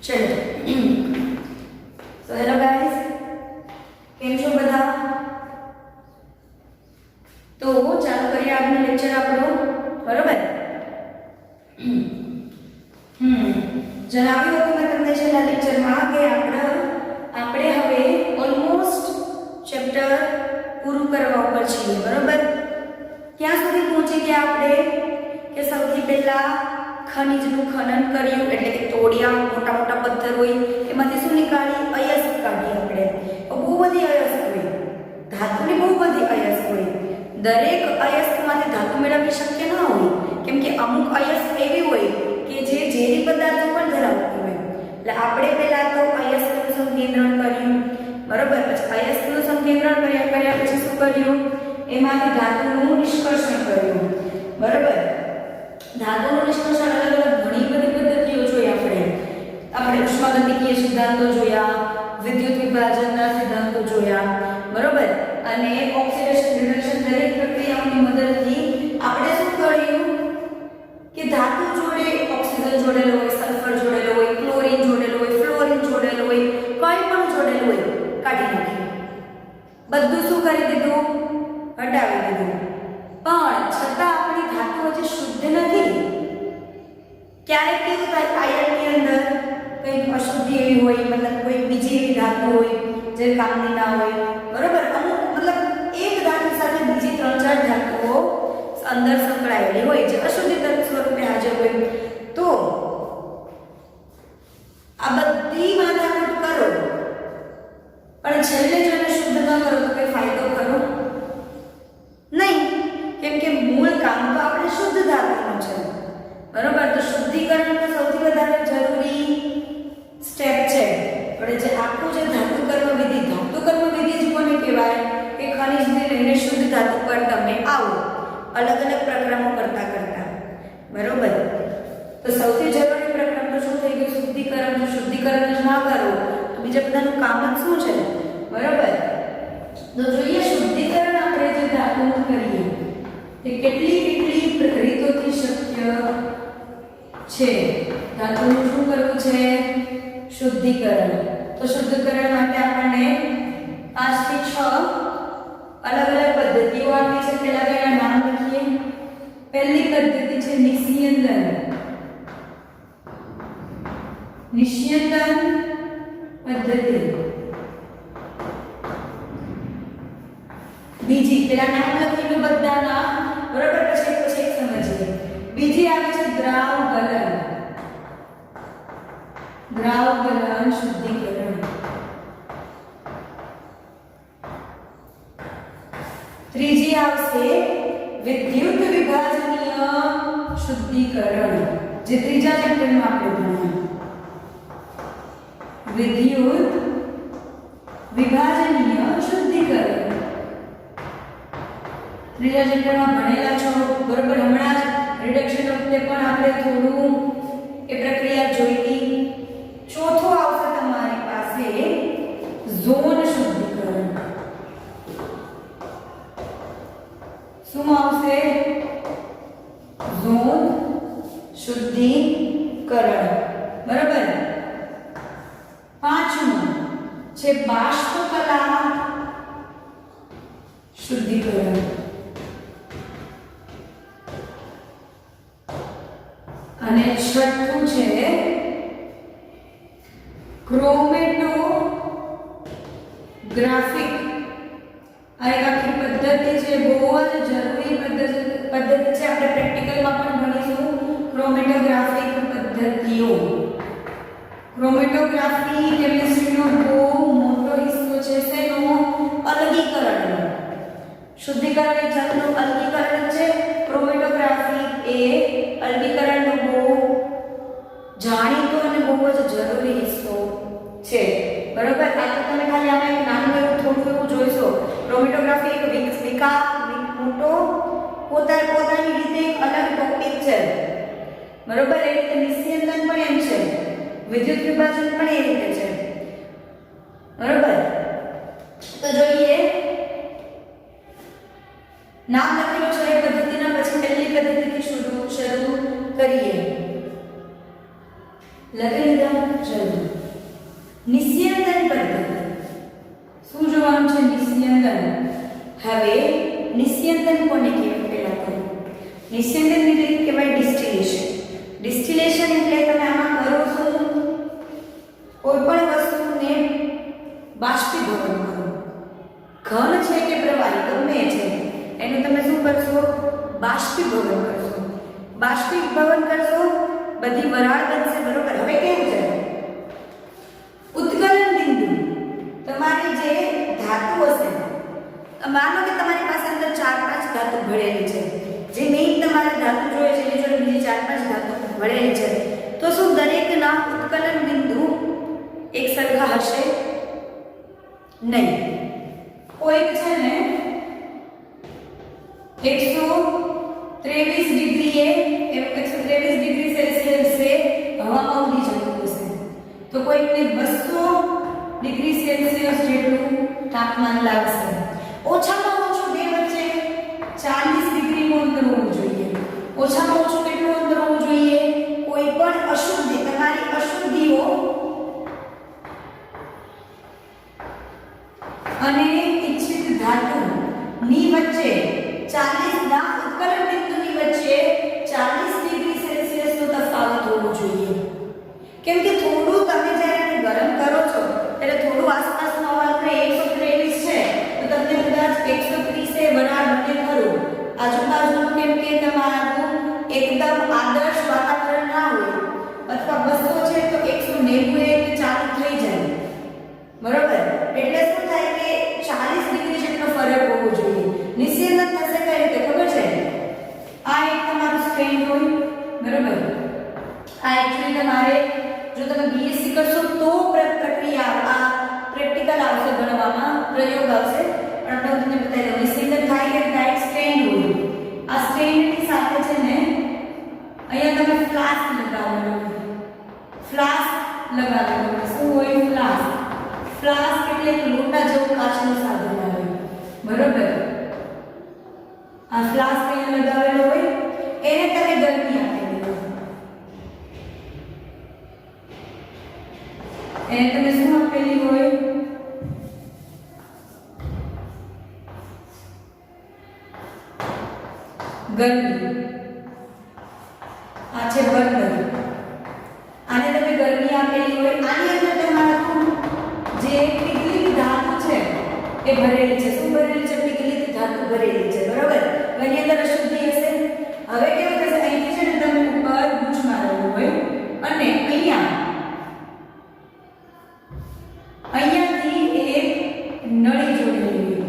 चलो तो hello guys, કેમ છો બધા? તો ચાલુ કરીએ આજનો લેક્ચર આપણો, બરોબર? જણાવ્યું હતું મેં તમને છેલ્લા લેક્ચરમાં કે આપણે હવે ઓલમોસ્ટ ચેપ્ટર પૂરું કરવા ઉપર છીએ, બરોબર? ક્યાં સુધી પહોંચી ગયા આપણે કે સૌથી પહેલા ખનિજનું ખનન કર્યું, એટલે કે તોડિયા, મોટા મોટા પથ્થર હોય એમાંથી શું નીકાળી? અયસ્ક કાઢી આપણે. બહુ બધી અયસ્ક હોય, ધાતુની બહુ બધી અયસ્ક હોય. દરેક અયસ્કમાંથી ધાતુ મેળવવી શક્ય ન હોય, કેમ કે અમુક અયસ્ક એવી હોય કે જે ઝેરી પદાર્થો પણ ધરાવતી હોય. એટલે આપણે પહેલા તો અયસ્કનું સંકેન્દ્રણ કર્યું, બરોબર? પછી અયસ્કનું સંકેન્દ્રણ કર્યા પછી શું કર્યું? એમાંથી ધાતુનું નિષ્કર્ષણ કર્યું, બરોબર? ધાતુનું નિષ્કર્ષણ અલગ અલગ ઘણી બધી પદ્ધતિઓ જોઈ આપણે ઉષ્માગતિકીય સિદ્ધાંતો જોયા, વિદ્યુત વિભાજનના સિદ્ધાંતો જોયા, બરોબર? અને ઓક્સિડેશન રિડક્શન દરેક પ્રક્રિયાઓની મદદથી આપણે શું કર્યું કે ધાતુ જોડે ઓક્સિજન જોડેલો હોય, સલ્ફર જોડેલો હોય, ક્લોરીન જોડેલો હોય, ફ્લોરીન જોડેલો હોય, કંઈ પણ જોડેલું હોય કાઢી નાખ્યું. બધું શું કરી દીધું? હટાવી દીધું. પણ છતાં આપણી ધાતુ હજી શુદ્ધ નથી. ક્યારેક કેવું થાય, આયનની અંદર કંઈક અશુદ્ધિ એવી હોય, મતલબ કોઈ બીજી એવી ધાતુ હોય જે કામની ના હોય, બરોબર? અમુક મતલબ એક ધાતુ સાથે બીજી 3-4 ધાતુઓ અંદર સંકળાયેલી હોય જે અશુદ્ધિ તત્વ સ્વરૂપે હાજર હોય. તો આ બધી માથાકૂટ કરો પણ છેલ્લે જો એને શુદ્ધ ન કરો તો કોઈ ફાયદો ખરો નહીં, કેમ કે મૂળ કામ તો આપણે શુદ્ધ ધાતુનું છે, બરોબર? તો શુદ્ધિકરણ તો સૌથી વધારે જરૂરી સ્ટેપ છે. આપણે જે આખું જે ધાતુ કર્મ વિધિ જ કોને કહેવાય કે ખનિજને લઈને શુદ્ધ ધાતુ પર તમે આવો અલગ અલગ પ્રક્રમો કરતા, બરોબર? તો સૌથી જરૂરી પ્રક્રમ તો શું થઈ ગયું? શુદ્ધિકરણ. જો શુદ્ધિકરણ જ ના કરો તો બીજા બધાનું કામ જ શું છે, બરોબર? તો જોઈએ શુદ્ધિકરણ આપણે જે ધાતુનું કરીએ તે કેટલી રીતોથી શક્ય છે. ધાતુનું શું કરવું છે? શુદ્ધિકરણ. તો શુદ્ધિકરણ માટે આપણને 5 થી 6 અલગ અલગ પદ્ધતિઓ આપી છે. પહેલા તેના નામ લખીએ. પહેલી પદ્ધતિ છે નિસ્યંદન. નિસ્યંદન પદ્ધતિ. બીજી, પેલા નામ લખીને બધાના, બરોબર? પછી એક સમજીએ. બીજી આવે છે દ્રાવ ગલન શુદ્ધિકરણ. ત્રીજી આવશે વિદ્યુત વિભાજનીય શુદ્ધિકરણ, જે ત્રીજા ચેપ્ટરમાં આપણે ભણ્યા. વિદ્યુત વિભાજનીય શુદ્ધિકરણ ત્રીજા ચેપ્ટરમાં ભણેલા છો, બરોબર? હમણાં જ રિડક્શન વખતે પણ આપણે થોડું એ પ્રક્રિયા જોઈતી. ચોથો આવશે તમારી પાસે ઝોન શુદ્ધિકરણ. શું આવશે? ઝોન શુદ્ધિકરણ, બરોબર? પાંચમું છે બાષ્પકલા શુદ્ધિકરણ. અને છઠ્ઠું છે ક્રોમેટોગ્રાફિક. આ એક આખી પદ્ધતિ છે, બહુ જ જરૂરી પદ્ધતિ છે. આપણે પ્રેક્ટિકલમાં પણ ભણીશું ક્રોમેટોગ્રાફિક પદ્ધતિઓ. ક્રોમેટોગ્રાફી કેમિસ્ટ્રીનો બહુ મોટો હિસ્સો છે. શેનો? અલગીકરણનો. શુદ્ધિકરણ એક જાતનું અલગીકરણ છે. ક્રોમેટોગ્રાફી એ અલગીકરણનો બહુ જાણીતો અને બહુ જ જરૂરી હિસ્સો છે, બરોબર? આ તો તમે ખાલી આમાં એક નાનું એવું થોડું એવું જોઈશો. ક્રોમેટોગ્રાફી એક મોટો પોતાની રીતે એક અલગ ટોપિક છે, બરોબર? એ રીતે નિસ્યંદન પણ એમ છે, વિદ્યુત વિભાજન પણ એ રીતે છે, બરોબર? તો જોઈએ, નામ લખેલું છે એ પદ્ધતિના. પછી પહેલી પદ્ધતિથી શરૂ કરીએ. લખી લીધા જલ્દી. નિસ્યંદન પદ્ધતિ શું જોવાનું છે? નિસ્યંદન. હવે નિસ્યંદન કોને કહેવાય પહેલા તો? નિસ્યંદન એટલે કહેવાય ડિસ્ટિલેશન. ડિસ્ટિલેશન એટલે તમે આમાં કરો છો કોઈ પણ વસ્તુને બાષ્પીભવન કરો. ઘન છે કે પ્રવાહી ગમે છે એનું તમે શું કરશો? બાષ્પીભવન કરશો. બાષ્પીભવન કરશો બધી વરાળ બનશે. બરોબર. હવે કેવું છે? ઉત્કલન બિંદુ તમારી જે ધાતુ હશે, માનો કે તમારી પાસે અંદર 4-5 ધાતુ ભળેલી છે, જે મેઇન તમારે ધાતુ જોઈએ છે એની જોડે બીજી 4-5 ધાતુ ભળેલી છે, તો શું દરેકના ઉત્કલન બિંદુ એક સરખા હશે નહીં? કોઈક છે ને 123 ડિગ્રીએ 123 ડિગ્રી સેલ્સિયસે હવામાં ઉડી જતું હશે, તો કોઈકને 200 ડિગ્રી સેલ્સિયસ જેટલું તાપમાન લાગશે. ઓછામાં ઓછું બે વચ્ચે 40 ડિગ્રીનું અંતર હોવું જોઈએ. ઓછામાં ઓછું કેટલું અંતર હોવું જોઈએ? કોઈ પણ અશુદ્ધિ, તમારી અશુદ્ધિઓ અને ઇચ્છિત ધાતુ ની વચ્ચે 40 ના ઉત્કલન બિંદુની વચ્ચે 40 ડિગ્રી સેલ્સિયસનો તફાવત હોવો જોઈએ. કેમ કે થોડું તમે જ્યારે ગરમ કરો છો ત્યારે થોડું આસપાસનું હવામાન 123 છે તો તમને કદાચ 130 એ વરાળ બને ખરું. આજુબાજુનું કેમ કે તમારું એકદમ આદર્શ વાતાવરણ ના હોય, અથવા 200 છે તો 190 એ ચાલુ થઈ જાય. બરોબર. એટલે શું થાય કે 40 ડિગ્રી જેટલો ફરક હોવો જોઈએ. નિસ્યંદન થશે કઈ રીતે ખબર છે? આ એક તમારું સ્ટેન્ડ હોય. બરોબર. આ એક્ચ્યુઅલી તમારે જો તમે બીએસસી કરશો તો પ્રક્રિયા આ પ્રેક્ટિકલ આવશે, ભણવામાં પ્રયોગ આવશે, પણ આપણે તમને બતાવી દઉં. નિસ્યંદન થાય કે ટાઈટ સ્ટેન્ડ હોય. આ સ્ટેન્ડની સાથે છે ને અહીંયા તમે ફ્લાસ્ક લગાવેલો હોય. ફ્લાસ્ક લગાવેલો હોય. શું હોય? ફ્લાસ્ક. ફ્લાસ્ક એટલે એક લોટા જેવું કાચનું સાધન આવે. બરોબર. આ ફ્લાસ્ક અહીંયા લગાવેલો હોય, એને તમે ગરમી આપેલી હોય. એને તમે શું આપેલી હોય? ગરમી. આ છે બર્નર. આને તમે ગરમી આપેલી હોય. આની અંદર તમારું જે પીગળેલી ધાતુ છે એ ભરેલી છે. શું ભરેલી છે? પીગળેલી ધાતુ ભરેલી છે. બરોબર. એની અંદર અશુદ્ધિ હશે. હવે કેવું થશે? અહીંથી છે ને તમે ઉપર બૂચ મારેલું હોય અને અહીંયાથી એક નળી જોડેલી હોય.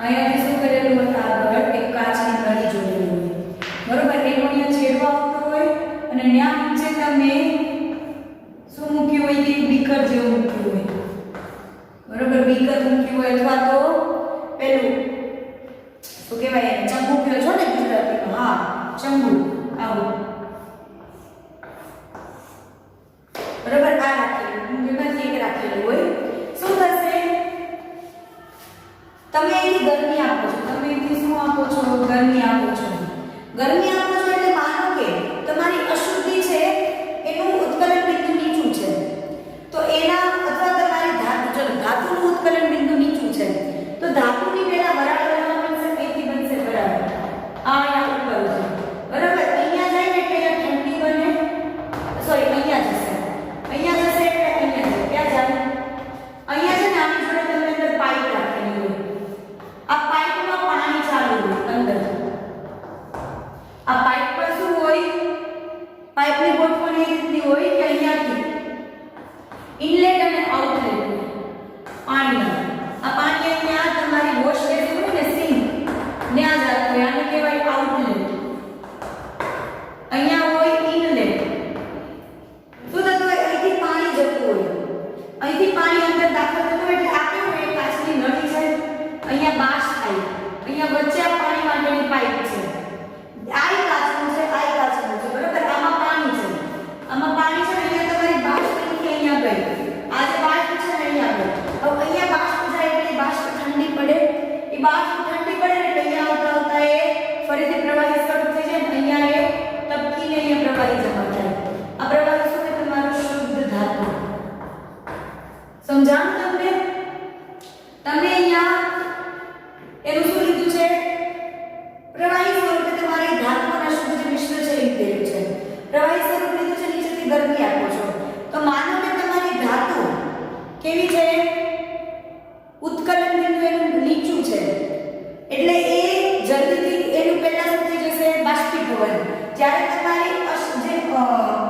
અહીંયાથી શું કરેલું હોય? આગળ એક કાચની નળી જોડેલી હોય. બરોબર. એનો અહીંયા છેડો આવતો હોય અને ત્યાં નીચે તમે શું મૂક્યું હોય? એક બીકર જેવું મૂક્યું હોય. બરોબર. બીકર મૂક્યું હોય અથવા તો પેલું શું કહેવાય? ચંબુ કહો છો ને ગુજરાતીમાં? હા, ચંબુ. આવું. બરોબર. આ રાખેલું એમાંથી એક રાખેલું હોય. શું થશે? તમે અહીંથી ગરમી આપો છો. તમે અહીંથી શું આપો છો? ગરમી આપો છો. ગરમી આપો છો એટલે માનો કે તમારી અશુદ્ધિ છે એનું ઉત્કલન બિંદુ નીચું છે, તો એના અથવા તમારી ધાતુ, ચલો ધાતુનું ઉત્કલન બિંદુ નીચું છે તો ધાતુની પહેલા વરાળ બનવા બનશે. અહીંથી બનશે વરાળ. આ અહીંયા ઉપર છે. બરાબર. અહીંયા જાય ને એટલે અહીંયા ઠંડી બને. સોરી, અહીંયા જશે. અહીંયા જશે એટલે અહીંયા જાય. ક્યાં જાય? અહીંયા છે ને આની જોડે તમે અંદર પાઇપ રાખેલી હોય. આ પાઇપમાં પાણી ચાલુ હોય અંદર. આ પાઇપ પર શું હોય? પાઇપની ગોઠવણ એ રીતની હોય કે અહીંયાથી ઇનલેટ અને આઉટલેટ પાણી. આ પાણી અહીંયા તમારી વોશ બેસિન હોય ને, સિંક, ત્યાં જતું હોય. આને કહેવાય આઉટલેટ. અહીંયા હોય ઇનલેટ. શું થતું હોય? અહીંથી પાણી જતું હોય. અહીંથી પાણી અંદર દાખલ થતું હોય એટલે આ કેવું હોય? કાચની નળી છે. અહીંયા બાશ થાય. અહીંયા વચ્ચે આ પાણી માટેની પાઇપ છે. આ કાચનું છે, આ કાચનું છે. બરોબર. આમાં પાણી છે. આમાં પાણી છે ને અહીંયા તમારી બાષ્પ થી અહીંયા ગઈ. આ જે બાષ્પ છે ને અહીંયા ગઈ. હવે અહીંયા બાષ્પ જાય એટલે બાષ્પ ઠંડી પડે. એ બાષ્પ ઠંડી પડે એટલે અહીંયા આવતા આવતા એ ફરીથી પ્રવાહી શરૂ થઈ જાય. અહીંયા એ તપકીને અહીંયા પ્રવાહી જમા થાય. આ પ્રવાહી શું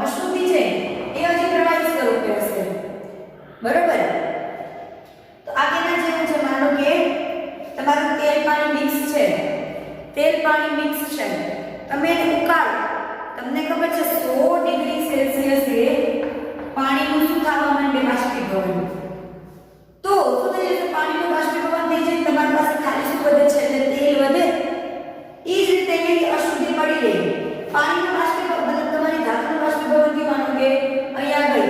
અશુદ્ધિ છે એ હજી પ્રવાહી સ્વરૂપે હશે, બરોબર? તો આ કેના જેવું છે? માનો કે તમારું તેલ પાણી મિક્સ છે, તેલ પાણી મિક્સ છે, તમે એને ઉકાળો, તમને ખબર છે 100 ડિગ્રી સેલ્સિયસે પાણીનું શું થવા માંડે? બાષ્પીભવન. તો શું થઈ જશે? પાણીનું બાષ્પીભવન થઈ જાય, તમારી પાસે ખાલી શું વધે છે? એટલે તેલ વધે. એ જ રીતે એની અશુદ્ધિ પડી રહી. પાણીનું બાષ્પીભવન મતલબ તમારી ધાતુનું બાષ્પીભવન થી માનો કે અહીંયા ગઈ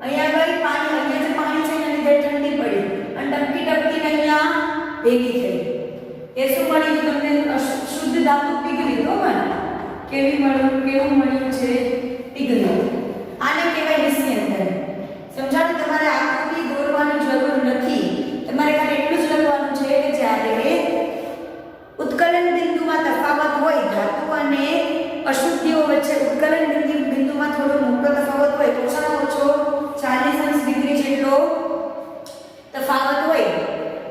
પાણી, અહીંયા જે પાણી છે એના લીધે ઠંડી પડી અને ટપકી અહીંયા ભેગી થઈ. એ શું મળી તમને? શુદ્ધ ધાતુ પીગળી. તો કેવું મળ્યું છે? પીગળી. આને કહેવાય નિસ્યંદન. સમજાણું? તમારે આકૃતિ દોરવાની જરૂર નથી, તમારે ખાલી એટલું જ લખવાનું છે કે જ્યારે ઉત્કલન બિંદુમાં તફાવત હોય, ધાતુ અને અશુદ્ધિઓ વચ્ચે ઉત્કલન બિંદુમાં થોડો મોટો તફાવત હોય, ઓછામાં ઓછો 40 ડિગ્રી જેટલો તફાવત હોય,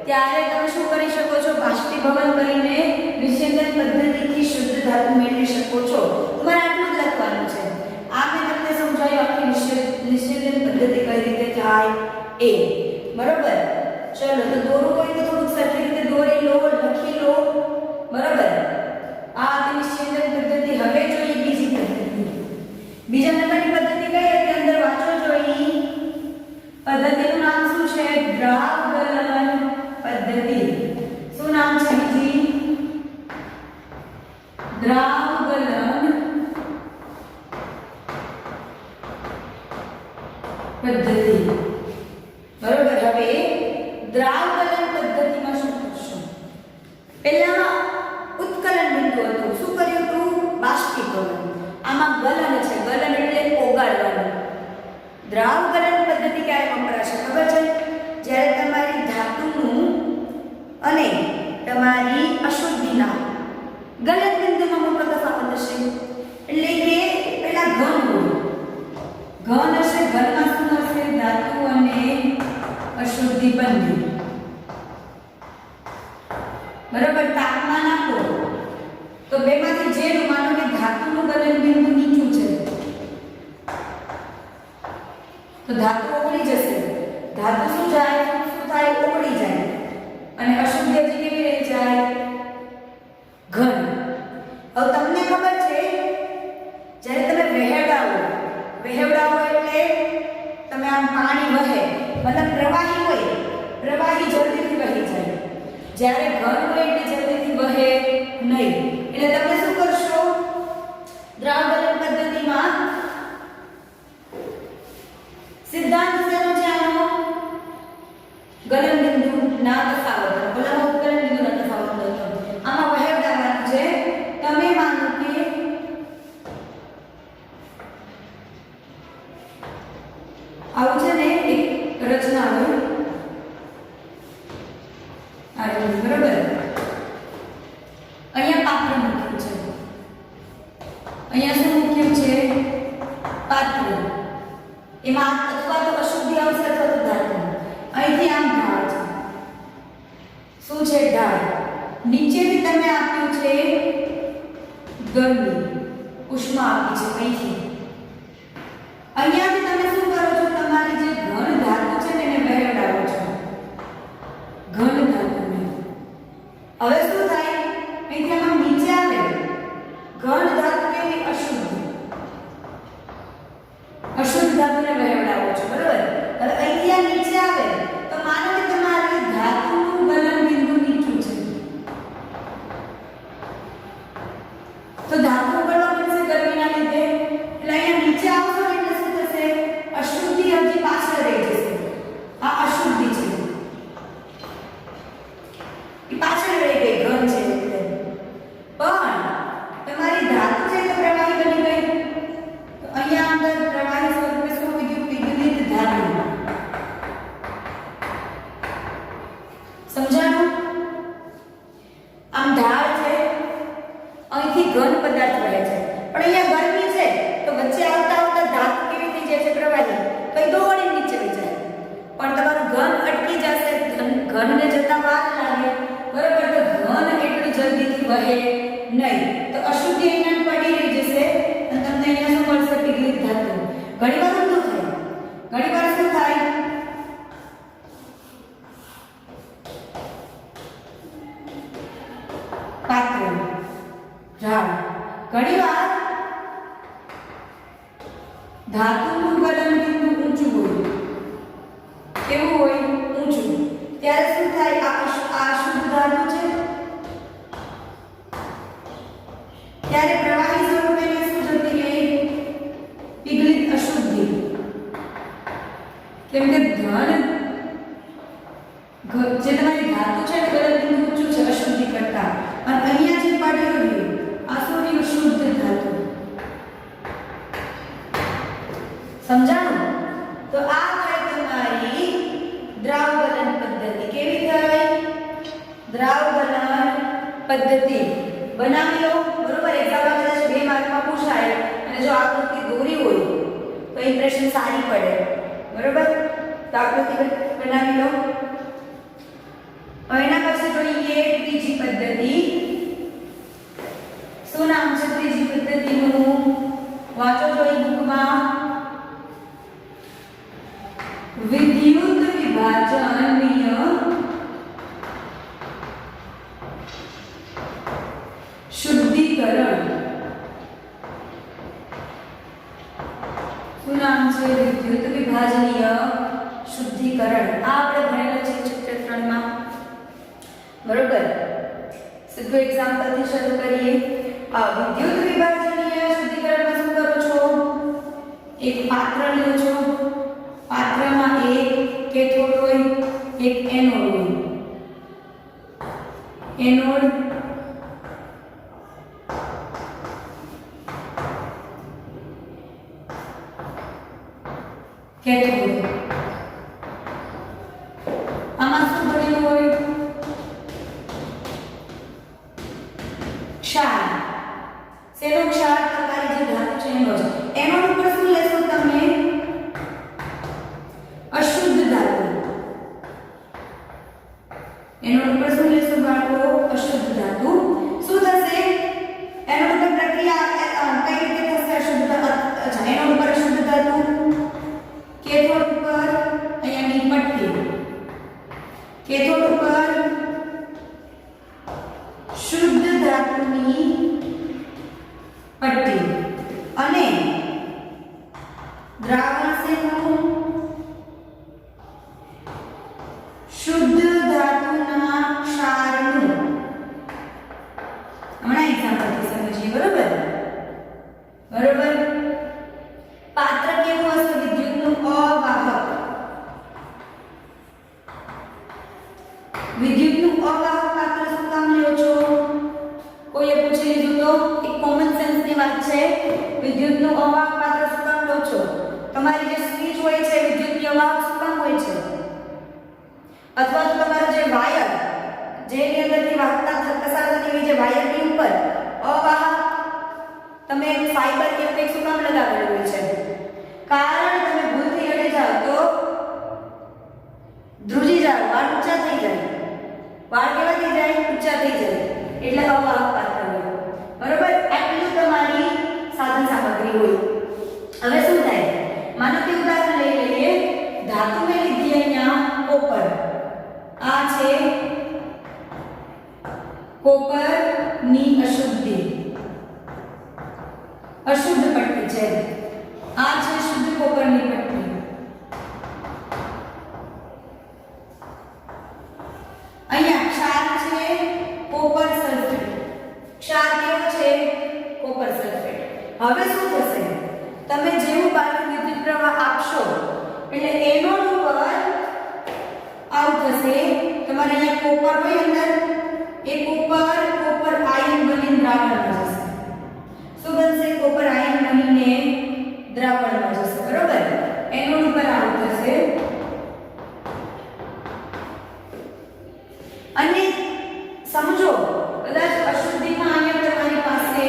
ત્યારે તમે શું કરી શકો છો? બાષ્પીભવન કરીને નિસ્યંદન પદ્ધતિથી શુદ્ધ ધાતુ મેળવી શકો છો. તમારે આટલું જ લખવાનું છે. આ મેં તમને સમજાવ્યું આખી નિસ્યંદન પદ્ધતિ કઈ રીતે થાય એ, બરોબર? ચલો, તો દોરવું હોય તો થોડુંક સરખી રીતે દોરી લો, લખી લો, બરોબર? આ નિસ્યંદન પદ્ધતિ. હવે જોઈએ બીજી પદ્ધતિ. બીજા નંબરની પદ્ધતિ કઈ હતી? અંદર વાંચો જોઈ. પદ્ધતિનું નામ શું છે? દ્રાવગલન પદ્ધતિ. શું નામ છે બીજી? દ્રાવગલન પદ્ધતિ, બરોબર? હવે દ્રાવગલન પદ્ધતિમાં શું કરશું? પહેલા ઉત્કલન બિંદુ હતું, શું કર્યું હતું? બાષ્પીભવન. આમાં ગલન છે, ગલન એટલે ઓગાળવાનું. દ્રાવગલન પદ્ધતિ ક્યારે વપરાશે ખબર છે? જ્યારે તમારી ધાતુનું અને તમારી અશુદ્ધિના ગલન બિંદુમાં મોટો તફાવત હશે. એટલે કે પહેલા ઘન હશે, ઘનમાં શું હશે? ધાતુ અને અશુદ્ધિ બંને, બરાબર? તાપમાન આપો તો બેમાંથી જે માનો કે ધાતુનું ગલન બિંદુ નીચું છે તો ધાતુ ઓગળી જશે. ધાતુ શું થાય? ઓગળી જાય. અને અશુદ્ધિ હજી કેવી રહી જાય? ઘન. હવે તમને ખબર છે જ્યારે તમે વહેવડાવો એટલે તમે આમ પાણી વહે, મતલબ પ્રવાહી હોય, પ્રવાહી જલ્દીથી વહી જાય. જ્યારે ઘન હોય એટલે જલ્દીથી વહે નહીં. એટલે તમે શું કરશો? દ્રાવગલન પદ્ધતિમાં સિદ્ધાંત શેનો છે આનો? ગલન બિંદુ ના તફાવત. ઓલામાં ઉત્કલન બિંદુ ના તફાવત હતો. આમાં વહેવડાવવાનું છે. તમે માનો કે આવું છે ને એક રચના હોય આવી, બરોબર? અહીંયા પાત્ર મૂક્યું છે, અહીંયા શું મૂક્યું છે? પાત્ર. એમાં અથવા તો અશુદ્ધિ આવશે અથવા તો ધાતુ. અહીંથી આમ ઢાળ છે. શું છે? ઢાળ. નીચેથી તમે આપ્યું છે ગરમી, ઉષ્મા આપી છે અહીંથી. અહીંયાથી તમે શું કરો છો? તમારી જે ઘન ધાતુ છે ને એને વહેવડાવો છો, ઘન ધાતુને. હવે શું થાય? અહીંથી આમ નીચે આવે ઘન ધાતુ કેવી? અશુદ્ધ ધાતુને વહેવડાવો છો, બરોબર? હવે અહીંથી આ નીચે આવે તો માનો કે તમારી ધાતુનું ગલન બિંદુ નીચું છે, તો ધાતુ ઓગળવા પડશે ગરમીના લીધે. એટલે અહીંયા નીચે આવશો એટલે શું થશે? અશુદ્ધિ હજી પાછળ રહી જશે. આ અશુદ્ધિ છે, એ પાછળ રહી ગઈ, ઘન છે એટલે. પણ તમારી ધાતુ છે તો પ્રવાહી બની ગઈ. તો અહીંયા અંદર પ્રવાહી સ્વરૂપે શું વિદ્યુત પીગલિત ધાતુ. સમજાણું? આમ ઢાળ છે, અહીંથી ઘન પદાર્થ વહે છે, પણ અહીંયા ગરમી છે તો વચ્ચે આવતા ધાતુ કેવી થઈ જાય છે? પ્રવાહી. તો એ દોડીને નીચે આવી જાય. પણ તમારું ઘન અટકી જશે, ઘનને જતા વાર લાગે, બરોબર? તો ઘન એટલી જલ્દીથી વહે નહીં. તો અશુદ્ધિ અહીંયા પડી રહી જશે અને તમને અહીંયા શું મળશે? ધાતુનું ગલન બિંદુ ઊંચું હોય, કેવું હોય? ઊંચું. ત્યારે શું થાય? આ શુદ્ધ ધાતુ છે, ત્યારે પ્રવાહી સ્વરૂપે શું જતી રહે? પીગળિત અશુદ્ધિ. કેમ કે ધન જે તમારી ધાતુ છે તે ગલન બિંદુ ઊંચું છે અશુદ્ધિ કરતા, અને અહીંયા જે પડી રહ્યું આ શું રહ્યું? શુદ્ધ ધાતુ. સમજાણું? તો આ થાય તમારી દ્રાવ ગલન પદ્ધતિ. કેવી થાય? દ્રાવ ગલન પદ્ધતિ બનાવી લો. બરોબર? એક્ઝામમાં કદાચ 2 માર્કમાં પૂછાય અને જો આકૃતિ દોરી હોય તો ઇમ્પ્રેશન સારી પડે. બરોબર? તો આકૃતિ બનાવી લો. હવે એના પછી જોઈએ ત્રીજી પદ્ધતિ. શું નામ છે ત્રીજી પદ્ધતિનું? વાંચો જોઈ બુકમાં. વિદ્યુત વિભાજનીય શુદ્ધિકરણ. શું નામ છે? વિદ્યુત વિભાજનીય શુદ્ધિકરણ. આ આપણે ભણેલા છે ચેપ્ટર 3 માં. બરોબર? સીધું એક્ઝામ્પલ થી શરૂ કરીએ. આ વિદ્યુત વિભાજનીય શુદ્ધિકરણમાં શું કરો છો? એક પાત્ર લો છો. પાત્રમાં એક કેથોડ હોય, એક એનોડ હોય. Anode cathode. આમાં શું ભરેલું હોય? ક્ષાર. શેનો ક્ષાર? તમારી જે ધાતુ છે એનો જ. એનોડ ઉપર શું લેશો તમે? અશુદ્ધ ધાતુ. એનોડ ઉપર શું લેશો બાળકો? અશુદ્ધ ધાતુ. શું થશે? એનોડ ઉપર પ્રક્રિયા કઈ રીતે થશે? અશુદ્ધ ધાતુ. અચ્છા, એનોડ ઉપર અશુદ્ધ ધાતુ, કેથોડ ઉપર અહીંયાની પટ્ટી, કેથોડ ઉપર શુદ્ધ ધાતુની પટ્ટી અને દ્રાવણ શેનું? શુદ્ધ ધાતુના ક્ષારનું. હમણાં એક્ઝામ્પલથી સમજીએ. બરોબર? બરોબર? પાત્ર કેવું હશે? વિદ્યુતનું અવાહક. વિદ્યુતનું અવાહક પાત્ર શું કામ લ્યો છો? કોઈએ પૂછી લીધું તો એક કોમન સેન્સ ની વાત છે. વિદ્યુતનું અવાહક પાત્ર શું કામ લો છો? તમારી જે સ્વિચ હોય છે વિદ્યુતની અવાહક શું કામ હોય છે? અથવા તો તમારો જે વાયર જેની અંદરથી વાહકતા પસાર થતી હોય છે વાયરની ઉપર અવાહક તમે ફાઈબર કે કંઈક શું કામ લગાવેલું હોય છે? કારણ તમે ભૂલથી અડી જાવ તો ધ્રુજી જાવ, વાળ ઊંચા થઈ જાય. વાળ કેવા થઈ જાય? ઊંચા થઈ જાય. એટલે અવાહક પાત્ર હોય. બરોબર? આટલું તમારી સાધન સામગ્રી હોય. હવે શું થાય? માનો કે ઉદાહરણ લઈ લઈએ. ધાતુ મેં લીધી અહીંયા કોપર. આ છે કોપરની અશુદ્ધિ, અશુદ્ધ પટ્ટી છે. આ છે શુદ્ધ કોપરની પટ્ટી. અહીંયા ક્ષાર છે કોપર સલ્ફેટ. ક્ષાર કેવો છે? Copper sulphate. હવે શું થશે? તમે જેવું બહાર વિદ્યુત પ્રવાહ આપશો એટલે એનોડ ઉપર આવું થશે. તમારે અહીંયા કોપર હોય અંદર, એ કોપર આયન બનીને દ્રાવણમાં જશે. શું બનશે? કોપર આયન બનીને દ્રાવણમાં જશે. બરોબર? એનોડ ઉપર આવું થશે અને સમજો કદાચ અશુદ્ધિમાં અહીંયા તમારી પાસે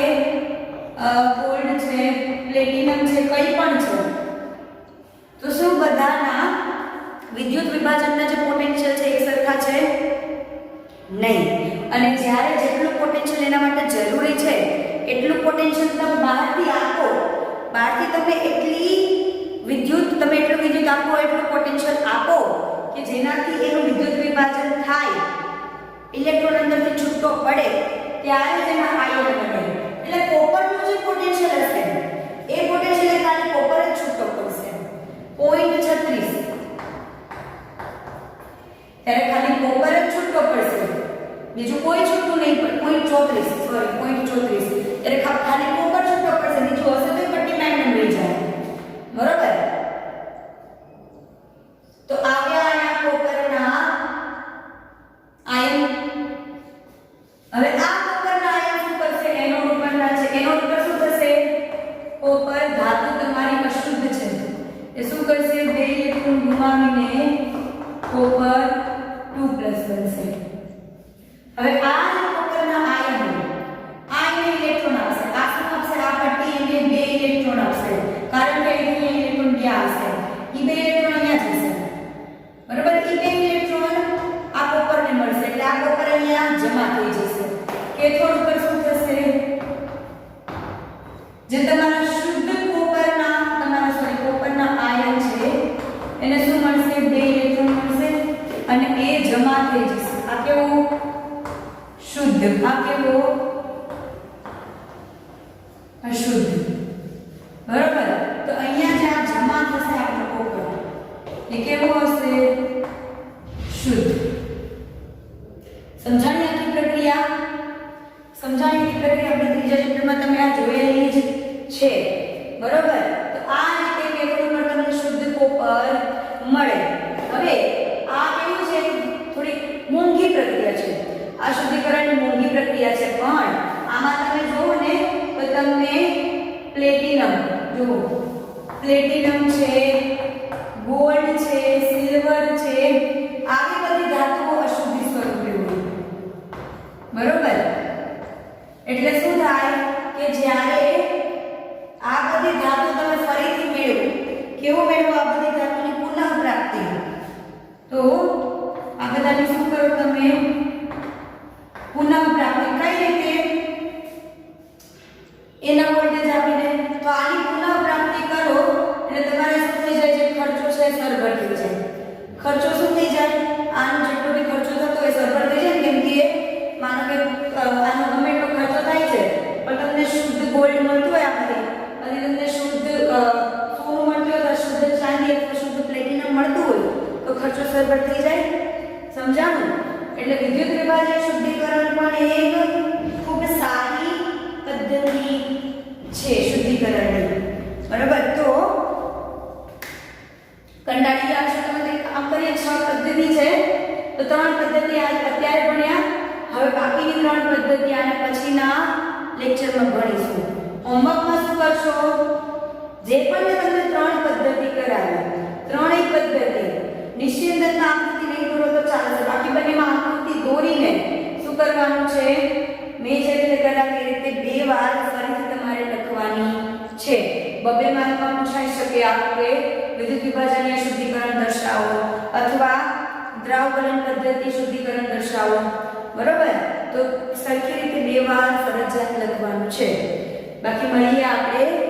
ગોલ્ડ છે, પ્લેટિનમ છે, કંઈ પણ છે, તો શું બધાના વિદ્યુત વિભાજનના જે પોટેન્શિયલ છે એ સરખા છે? નહીં. અને જ્યારે જેટલું પોટેન્શિયલ એના માટે જરૂરી છે એટલું પોટેન્શિયલ તમે બહારથી આપો, બહારથી તમે એટલું વિદ્યુત આપો, એટલું પોટેન્શિયલ આપો કે જેનાથી એનું વિદ્યુત વિભાજન થાય, ઇલેક્ટ્રોન અંદરથી છૂટો પડે, ત્યારે જ એના આયન બને. એટલે કોપરનું જે પોટેન્શિયલ હશે એ પોટેન્શિયલ ખાલી કોપર જ છૂટો કોપર ધાતુ તમારી અશુદ્ધ છે એ શું કરશે 2 ઇલેક્ટ્રોન ગુમાવીને કોપર 2+ બનશે હવે આ કોપરના આયન ઇલેક્ટ્રોન આપશે આ શું આપશે આ પટ્ટી એને 2 ઇલેક્ટ્રોન આપશે કારણ કે અહીંયા ઇલેક્ટ્રોન ક્યાં હશે ઈ 2 ઇલેક્ટ્રોન અહીંયા જશે બરાબર ઈ 2 ઇલેક્ટ્રોન આ કોપરને મળશે એટલે આ કોપર અહીંયા જમા થઈ જશે કેથોડ પર શું થશે જે તમારા શુદ્ધ કોપરના આયન છે એને શું મળશે 2 ઇલેક્ટ્રોન મળશે અને એ જમા થઈ જશે આ કેવું શુદ્ધ આ કેવો અશુદ્ધ બરાબર તો અહીંયા જે આ જમા થશે આપણો કોપર એ કેવો હશે શુદ્ધ સમજાણી આખી પ્રક્રિયા આપણે ત્રીજા ચેપ્ટરમાં તમે આ જોયેલી જ છે બરોબર તો આ રીતે કેથોડ પર તમને શુદ્ધ કોપર મળે હવે આ કેવું છે થોડી મોંઘી પ્રક્રિયા છે આ શુદ્ધિકરણની મોંઘી પ્રક્રિયા છે પણ આમાં તમે જોવો ને તો તમને પ્લેટિનમ જુઓ પ્લેટિનમ છે ગોલ્ડ છે સિલ્વર છે આવી બધી ધાતુઓ અશુદ્ધ સ્વરૂપે હોય બરોબર એટલે શું થાય કે જ્યારે આ બધી ધાતુ તમે ફરીથી મેળવો કેવું મેળવો આ બધી ધાતુની પુનઃ પ્રાપ્તિ તો આ બધાની શું કરો તમે પુનઃ પ્રાપ્તિ કઈ રીતે એના વોલ્ટેજ આપીને તો આની પુનઃ પ્રાપ્તિ કરો એટલે તમારે શું થઈ જાય જે ખર્ચો છે સરભર થઈ જાય ખર્ચો શું થઈ જાય આનો જેટલો બી ખર્ચો થતો હોય સરભર થઈ જાય કેમ કે માનો કે આનો ગમે એટલો ખર્ચો થાય છે પણ તમને શુદ્ધ ગોલ્ડ મળતું હોય આમાંથી અને તમને શુદ્ધ સોનું મળતું હોય શુદ્ધ ચાંદી અથવા શુદ્ધ પ્લેટિનમ મળતું હોય તો ખર્ચો સરભર થઈ જાય સમજાણું એટલે વિદ્યુત વિભાજન શુદ્ધિકરણ પણ એક ખૂબ સારી પદ્ધતિ છે શુદ્ધિકરણની બરાબર તો કંટાળી આવશે તમે કામ કરીએ 6 પદ્ધતિ છે તો 3 પદ્ધતિ અત્યારે ભણ્યા હવે બાકીની 3 પદ્ધતિ આને પછીના લેક્ચરમાં ભણીશું હોમવર્કમાં શું કરશો જે પણ મેં તમને 3 પદ્ધતિ કરાવી ત્રણેય પદ્ધતિ નિશ્ચિતના આકૃતિ નહીં દોરો તો ચાલશે બાકી બંનેમાં આકૃતિ દોરીને શું કરવાનું છે મેં જે રીતે કરાવી એ રીતે 2 વાર ફરીથી તમારે લખવાની છે 2 માર્કમાં પૂછાઈ શકે આ કે વિદ્યુત વિભાજનીય શુદ્ધિકરણ દર્શાવો અથવા દ્રાવ ગલન પદ્ધતિ શુદ્ધિકરણ દર્શાવો બરોબર તો સરખી રીતે 2 વાર ફરજિયાત લખવાનું છે બાકી મળીએ આપણે